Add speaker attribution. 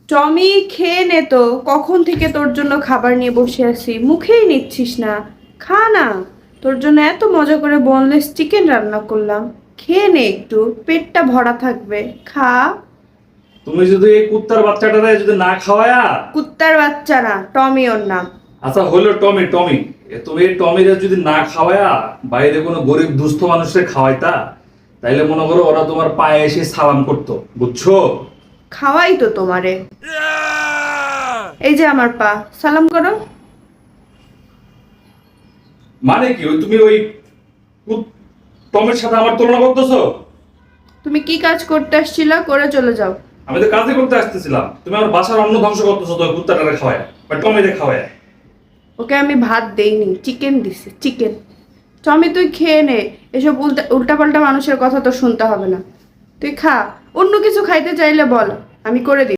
Speaker 1: টমি, খেয়ে নে তো, কখন থেকে তোর জন্য খাবার নিয়ে বসে আছি, মুখেই নিচ্ছিস না। খা না, তোর জন্য এত মজা করে বোনলেস চিকেন রান্না করলাম। খেয়ে নে একটু, পেটটা ভরা থাকবে, খা।
Speaker 2: তুমি যদি এই কুত্তার বাচ্চাটারে যদি না খাওয়ায়া।
Speaker 1: কুত্তার বাচ্চা না, টমি ওর নাম।
Speaker 2: আচ্ছা হলো টমি টমি, তুমি এই টমিরে যদি না খাওয়ায়া বাইরে কোনো গরিব দুস্থ মানুষের খাওয়াইতা, তাইলে মনে করো ওরা তোমার পায়ে এসে সালাম করতো, বুঝছো?
Speaker 1: খাওয়াই তো তোমারে। এই যে আমার পা, সালাম করো।
Speaker 2: মানে কি ওই তুমি ওই টমের সাথে আমার তুলনা করতেছো?
Speaker 1: তুমি কি কাজ করতে আসছিলা, করে চলে যাও।
Speaker 2: আমি তো কাজই করতে আসতেছিলাম, তুমি আমার বাসার অন্ন ধ্বংস করতেছো তো কুত্তাটারে খাওয়ায় বা টমেরে খাওয়ায়।
Speaker 1: ওকে আমি ভাত দেইনি, চিকেন দিছি, চিকেন। টমি তুই খেয়ে নে, এসব উল্টাপাল্টা মানুষের কথা তো শুনতে হবে না। তুই খা, অন্য কিছু খাইতে চাইলে বল, আমি করে দিই।